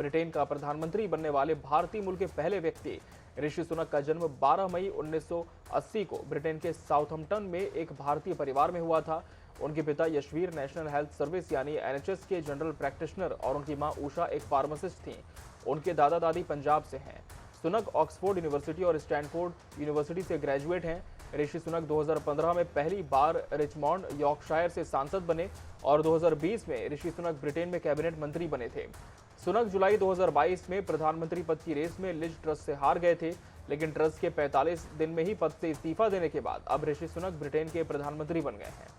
Britain का प्रधानमंत्री बनने वाले भारतीय मूल के पहले व्यक्ति ऋषि सुनक का जन्म 12 मई 1980 को ब्रिटेन के साउथम्पटन में एक भारतीय परिवार में हुआ था। उनके पिता यशवीर नेशनल हेल्थ सर्विस यानी एनएचएस के जनरल प्रैक्टिशनर और उनकी मां उषा एक फार्मासिस्ट थीं। उनके दादा दादी पंजाब से हैं। सुनक ऑक्सफोर्ड यूनिवर्सिटी और स्टैनफोर्ड यूनिवर्सिटी से ग्रेजुएट हैं। ऋषि सुनक 2015 में पहली बार रिचमॉन्ड यॉर्कशायर से सांसद बने और 2020 में ऋषि सुनक ब्रिटेन में कैबिनेट मंत्री बने थे। सुनक जुलाई 2022 में प्रधानमंत्री पद की रेस में लिज ट्रस से हार गए थे, लेकिन ट्रस के 45 दिन में ही पद से इस्तीफा देने के बाद अब ऋषि सुनक ब्रिटेन के प्रधानमंत्री बन गए हैं।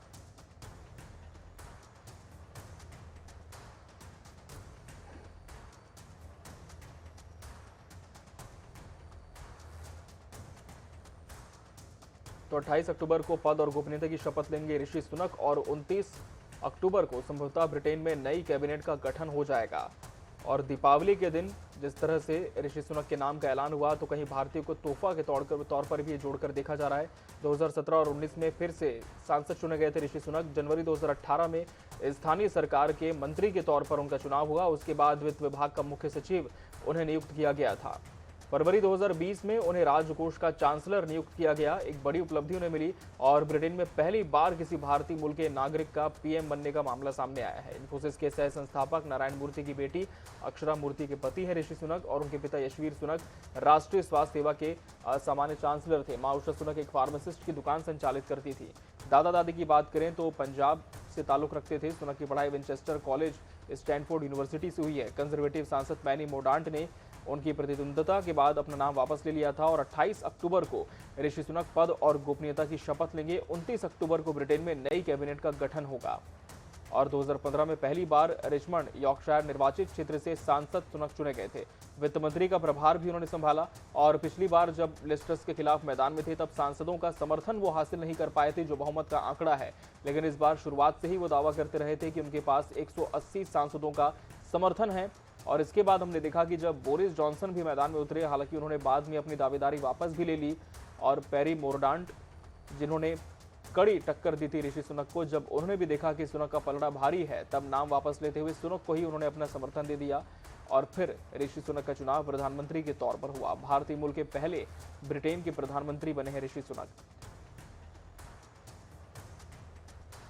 तो 28 अक्टूबर को पद और गोपनीयता की शपथ लेंगे ऋषि सुनक और 29 अक्टूबर को संभवतः ब्रिटेन में नई कैबिनेट का गठन हो जाएगा। और दीपावली के दिन जिस तरह से ऋषि सुनक के नाम का ऐलान हुआ तो कहीं भारतीयों को तोहफा के तौर पर भी जोड़कर देखा जा रहा है। 2017 और 19 में फिर से सांसद चुने गए थे ऋषि सुनक। जनवरी 2018 में स्थानीय सरकार के मंत्री के तौर पर उनका चुनाव हुआ। उसके बाद वित्त विभाग का मुख्य सचिव उन्हें नियुक्त किया गया था। फरवरी 2020 में उन्हें राजकोष का चांसलर नियुक्त किया गया। एक बड़ी उपलब्धि उन्हें मिली और ब्रिटेन में पहली बार किसी भारतीय मूल के नागरिक का पीएम बनने का मामला सामने आया है। इन्फोसिस के सह संस्थापक नारायण मूर्ति की बेटी अक्षरा मूर्ति के पति हैं ऋषि सुनक और उनके पिता यशवीर सुनक राष्ट्रीय स्वास्थ्य सेवा के सामान्य चांसलर थे। मां उषा सुनक एक फार्मासिस्ट की दुकान संचालित करती थी। दादा दादी की बात करें तो पंजाब से ताल्लुक रखते थे। सुनक की पढ़ाई विंचेस्टर कॉलेज स्टैनफोर्ड यूनिवर्सिटी से हुई है। कंजर्वेटिव सांसद पैनी मोर्डांट ने उनकी प्रतिद्वंद्विता के बाद अपना नाम वापस ले लिया था और 28 अक्टूबर को ऋषि सुनक पद और गोपनीयता की शपथ लेंगे। 29 अक्टूबर को ब्रिटेन में नई कैबिनेट का गठन होगा और 2015 में पहली बार रिचमंड यॉर्कशायर निर्वाचित क्षेत्र से सांसद सुनक चुने गए थे। वित्त मंत्री का प्रभार भी उन्होंने संभाला और पिछली बार जब लिज ट्रस के खिलाफ मैदान में थे तब सांसदों का समर्थन वो हासिल नहीं कर पाए थे, जो बहुमत का आंकड़ा है। लेकिन इस बार शुरुआत से ही वो दावा करते रहे थे कि उनके पास 180 सांसदों का समर्थन है। और इसके बाद हमने देखा कि जब बोरिस जॉनसन भी मैदान में उतरे, हालांकि उन्होंने बाद में अपनी दावेदारी वापस भी ले ली और पैरी मोर्डांट जिन्होंने कड़ी टक्कर दी थी ऋषि सुनक को, जब उन्होंने भी देखा कि सुनक का पलड़ा भारी है तब नाम वापस लेते हुए सुनक को ही उन्होंने अपना समर्थन दे दिया और फिर ऋषि सुनक का चुनाव प्रधानमंत्री के तौर पर हुआ। भारतीय मूल के पहले ब्रिटेन के प्रधानमंत्री बने हैं ऋषि सुनक।